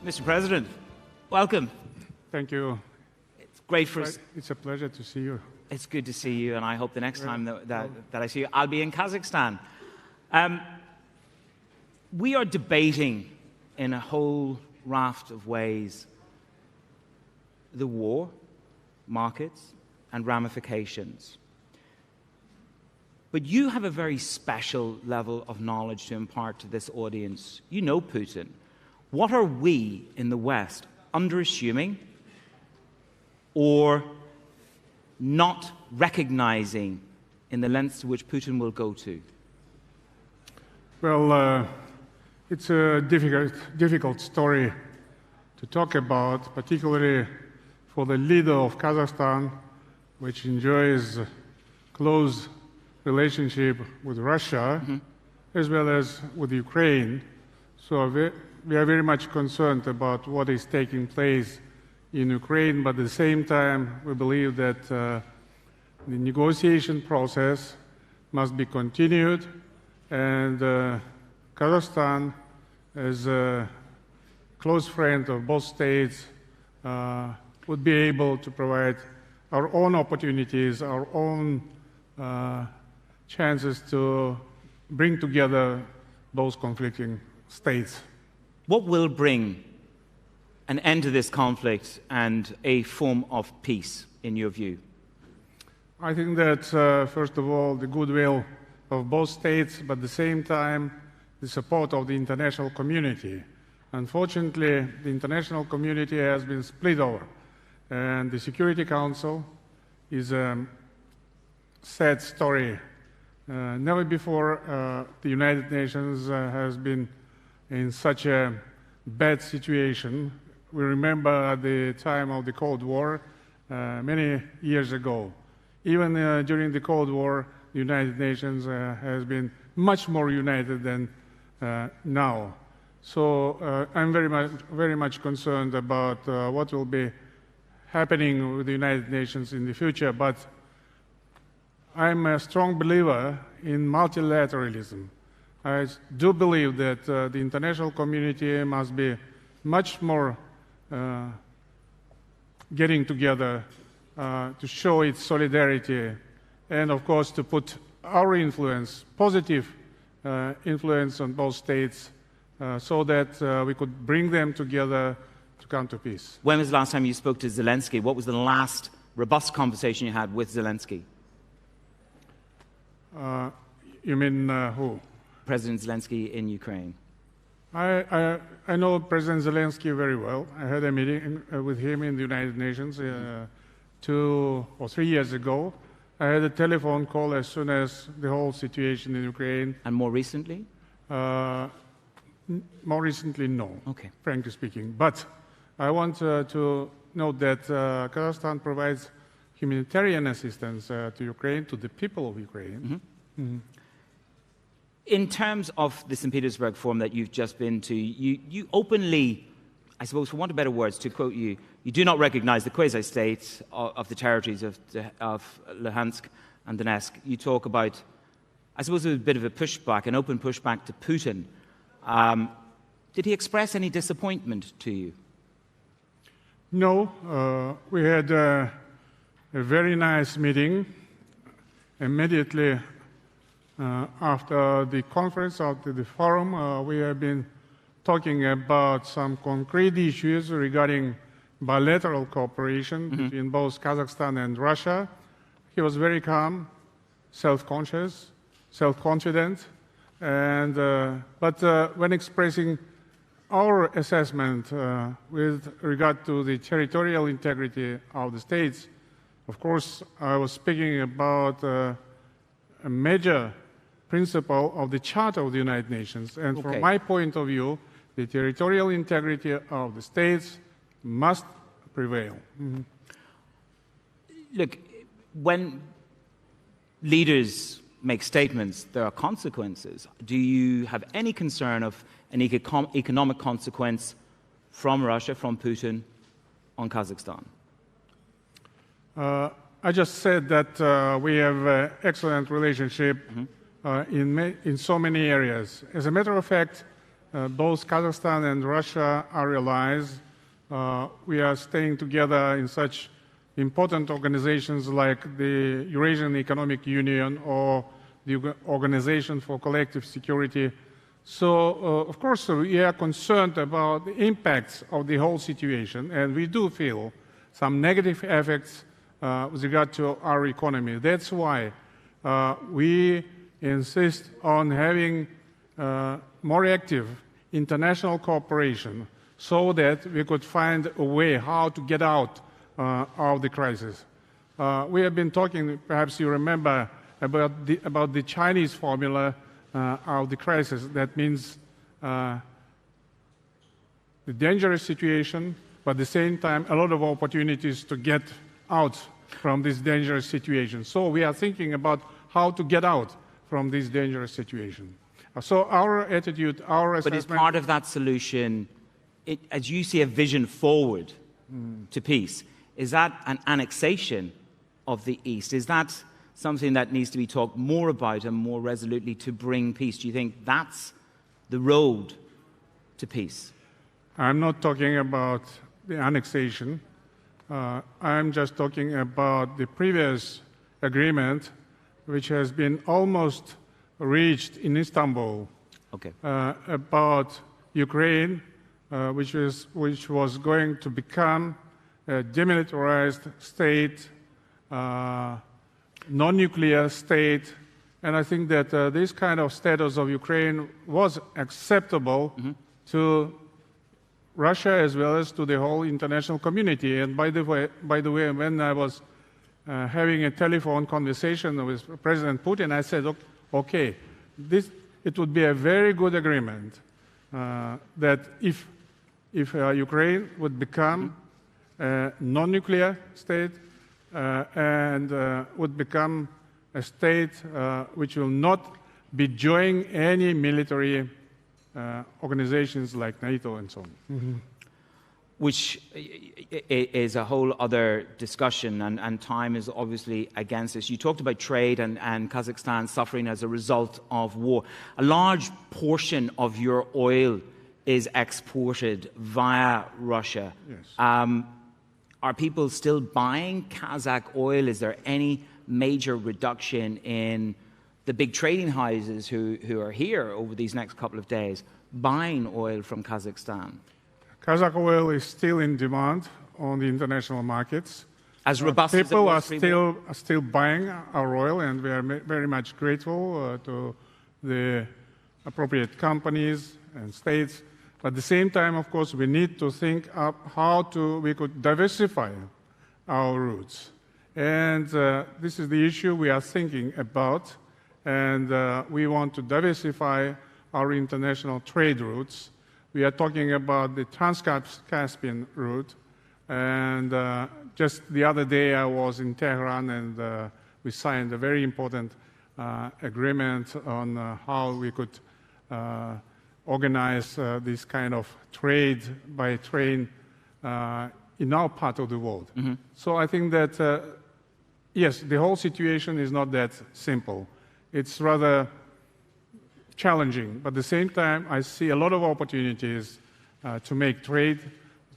Mr. President, welcome. Thank you. It's great for us. It's a pleasure to see you. It's good to see you, and I hope the next time that I see you, I'll be in Kazakhstan. We are debating in a whole raft of ways the war, markets, and ramifications. But you have a very special level of knowledge to impart to this audience. You know Putin. What are we in the West underassuming or not recognizing in the lengths to which Putin will go to? Well, it's a difficult story to talk about, particularly for the leader of Kazakhstan, which enjoys close relationship with Russia, as well as with Ukraine. So we are very much concerned about what is taking place in Ukraine, but at the same time, we believe that the negotiation process must be continued, and Kazakhstan, as a close friend of both states, would be able to provide our own opportunities, our own chances to bring together both conflicting states. What will bring an end to this conflict and a form of peace, in your view? I think that, first of all, the goodwill of both states, but at the same time, the support of the international community. Unfortunately, the international community has been split over, and the Security Council is a sad story. Never before the United Nations has been in such a bad situation. We remember at the time of the Cold War, many years ago. Even during the Cold War, the United Nations has been much more united than now. So I'm very much concerned about what will be happening with the United Nations in the future, but I'm a strong believer in multilateralism. I do believe that the international community must be much more getting together to show its solidarity and, of course, to put our influence, positive influence on both states so that we could bring them together to come to peace. When was the last time you spoke to Zelensky? What was the last robust conversation you had with Zelensky? You mean who? President Zelensky in Ukraine. I know President Zelensky very well. I had a meeting with him in the United Nations 2 or 3 years ago. I had a telephone call as soon as the whole situation in Ukraine. And more recently? More recently, no, okay. Frankly speaking. But I want to note that Kazakhstan provides humanitarian assistance to Ukraine, to the people of Ukraine. In terms of the St. Petersburg Forum that you've just been to, you openly, I suppose for want of better words, to quote you, you do not recognize the quasi-state of the territories of Lugansk and Donetsk. You talk about, I suppose, a bit of a pushback, an open pushback to Putin. Did he express any disappointment to you? No. We had a very nice meeting immediately after the conference, after the forum. We have been talking about some concrete issues regarding bilateral cooperation between both Kazakhstan and Russia. He was very calm, self-conscious, self-confident, and but when expressing our assessment with regard to the territorial integrity of the states, of course, I was speaking about a major principle of the Charter of the United Nations. And from my point of view, the territorial integrity of the states must prevail. Look, when leaders make statements, there are consequences. Do you have any concern of an economic consequence from Russia, from Putin, on Kazakhstan? I just said that we have an excellent relationship in so many areas. As a matter of fact, both Kazakhstan and Russia are allies. We are staying together in such important organizations like the Eurasian Economic Union or the Organization for Collective Security. So, of course, we are concerned about the impacts of the whole situation, and we do feel some negative effects with regard to our economy. That's why we insist on having more active international cooperation so that we could find a way how to get out of the crisis. We have been talking, perhaps you remember, about the Chinese formula of the crisis. That means the dangerous situation, but at the same time, a lot of opportunities to get out from this dangerous situation. So we are thinking about how to get out from this dangerous situation. So our attitude, our assessment... But is part of that solution, as you see a vision forward to peace, is that an annexation of the East? Is that something that needs to be talked more about and more resolutely to bring peace? Do you think that's the road to peace? I'm not talking about the annexation. I'm just talking about the previous agreement, which has been almost reached in Istanbul, about Ukraine, which was going to become a demilitarized state, non-nuclear state, and I think that this kind of status of Ukraine was acceptable to Russia as well as to the whole international community. And by the way, when I was having a telephone conversation with President Putin, I said, okay, it would be a very good agreement that if Ukraine would become a non-nuclear state and would become a state which will not be joining any military organizations like NATO and so on. Which is a whole other discussion, and time is obviously against us. You talked about trade and Kazakhstan suffering as a result of war. A large portion of your oil is exported via Russia. Yes. Are people still buying Kazakh oil? Is there any major reduction in the big trading houses who are here over these next couple of days buying oil from Kazakhstan? Kazakh oil is still in demand on the international markets. As robust as people are still buying our oil, and we are very much grateful to the appropriate companies and states. But at the same time, of course, we need to think up how we could diversify our routes. And this is the issue we are thinking about, and we want to diversify our international trade routes. We are talking about the Trans-Caspian route, and just the other day I was in Tehran, and we signed a very important agreement on how we could organize this kind of trade by train in our part of the world. So I think that, yes, the whole situation is not that simple. It's rather challenging, but at the same time, I see a lot of opportunities to make trade,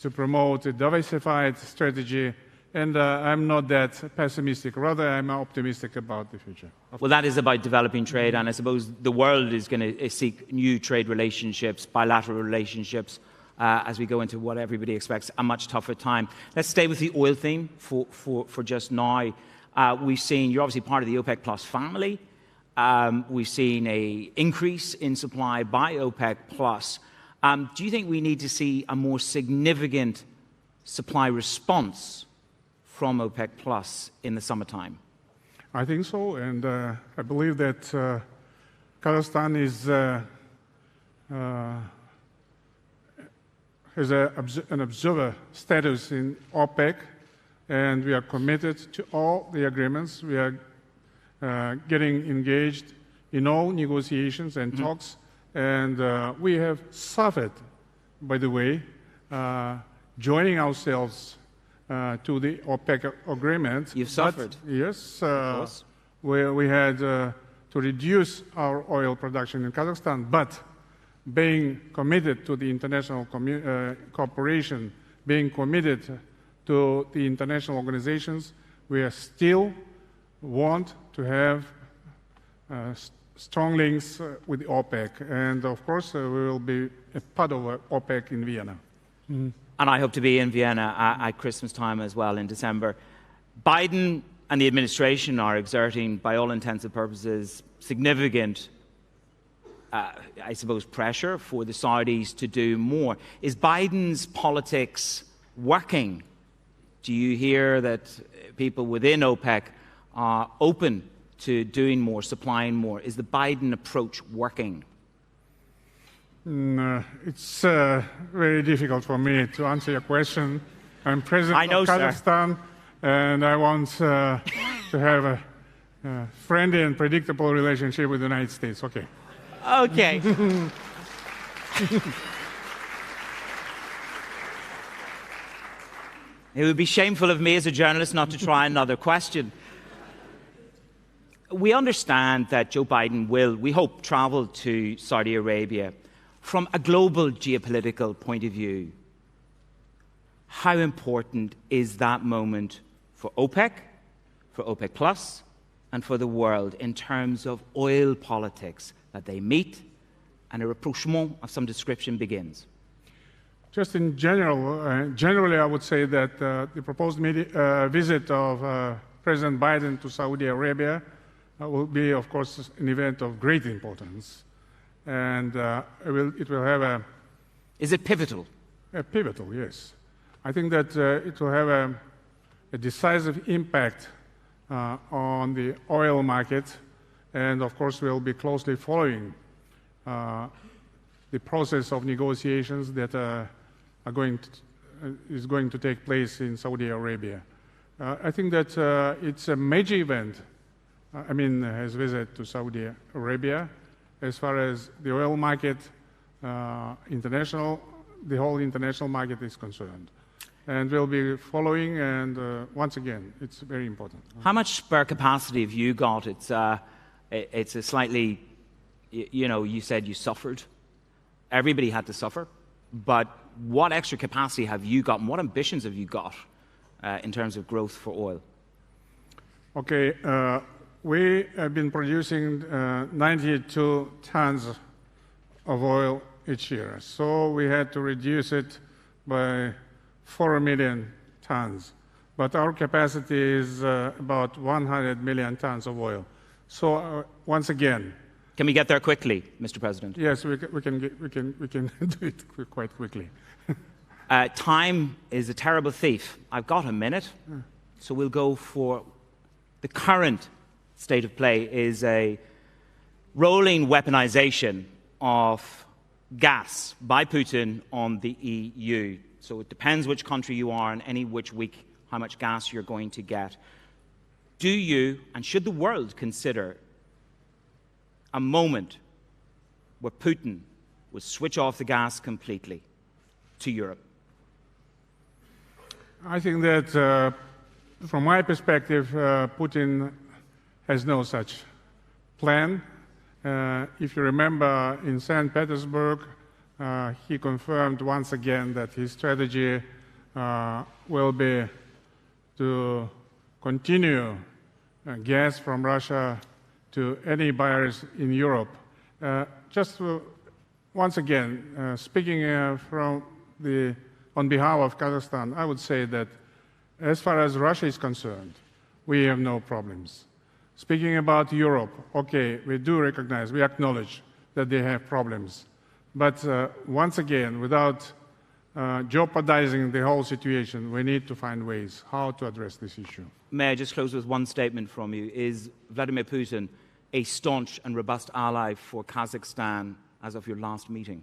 to promote a diversified strategy, and I'm not that pessimistic. Rather, I'm optimistic about the future. Well, that is about developing trade, and I suppose the world is going to seek new trade relationships, bilateral relationships, as we go into what everybody expects a much tougher time. Let's stay with the oil theme for just now. We've seen, you're obviously part of the OPEC Plus family. We've seen an increase in supply by OPEC Plus. Do you think we need to see a more significant supply response from OPEC Plus in the summertime? I think so, and I believe that Kazakhstan has an observer status in OPEC, and we are committed to all the agreements. We are getting engaged in all negotiations and talks, and we have suffered, by the way, joining ourselves to the OPEC agreement. You've suffered? Yes, we had to reduce our oil production in Kazakhstan, but being committed to the international cooperation, being committed to the international organizations, we still want to have strong links with OPEC. And of course, we will be a part of OPEC in Vienna. And I hope to be in Vienna at Christmas time as well in December. Biden and the administration are exerting, by all intents and purposes, significant, I suppose, pressure for the Saudis to do more. Is Biden's politics working? Do you hear that people within OPEC are open to doing more, supplying more? Is the Biden approach working? It's very difficult for me to answer your question. I'm president of Kazakhstan, and I want to have a friendly and predictable relationship with the United States. Okay. Okay. It would be shameful of me as a journalist not to try another question. We understand that Joe Biden will, we hope, travel to Saudi Arabia. From a global geopolitical point of view, how important is that moment for OPEC, for OPEC Plus, and for the world in terms of oil politics, that they meet and a rapprochement of some description begins? Just in general, generally I would say that the proposed visit of President Biden to Saudi Arabia will be, of course, an event of great importance. And it will have a... Is it pivotal? Pivotal, yes. I think that it will have a decisive impact on the oil market, and of course we'll be closely following the process of negotiations that is going to take place in Saudi Arabia. I think that it's a major event, his visit to Saudi Arabia, as far as the oil market, the whole international market is concerned. And we'll be following, and once again, it's very important. How much spare capacity have you got? It's a slightly, you said you suffered. Everybody had to suffer. But what extra capacity have you got, and what ambitions have you got in terms of growth for oil? Okay, we have been producing 92 tons of oil each year. So we had to reduce it by 4 million tons. But our capacity is about 100 million tons of oil. So once again... Can we get there quickly, Mr. President? Yes, we can do it quite quickly. Time is a terrible thief. I've got a minute, so we'll go for the current state of play is a rolling weaponization of gas by Putin on the EU. So it depends which country you are and any which week how much gas you're going to get. Do you, and should the world consider a moment where Putin would switch off the gas completely to Europe? I think that from my perspective, Putin has no such plan. If you remember, in St. Petersburg, he confirmed once again that his strategy will be to continue gas from Russia to any buyers in Europe. Once again, speaking on behalf of Kazakhstan, I would say that as far as Russia is concerned, we have no problems. Speaking about Europe, okay, we do recognize, we acknowledge that they have problems. But once again, without jeopardizing the whole situation, we need to find ways how to address this issue. May I just close with one statement from you? Is Vladimir Putin a staunch and robust ally for Kazakhstan as of your last meeting?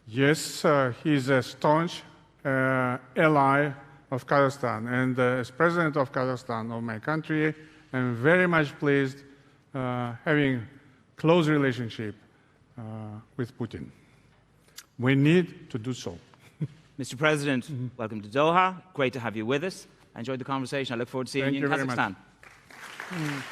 Yes, he's a staunch ally of Kazakhstan. And as president of Kazakhstan, of my country, I'm very much pleased having close relationship with Putin. We need to do so. Mr. President, welcome to Doha. Great to have you with us. I enjoyed the conversation. I look forward to seeing you in Kazakhstan. Very much.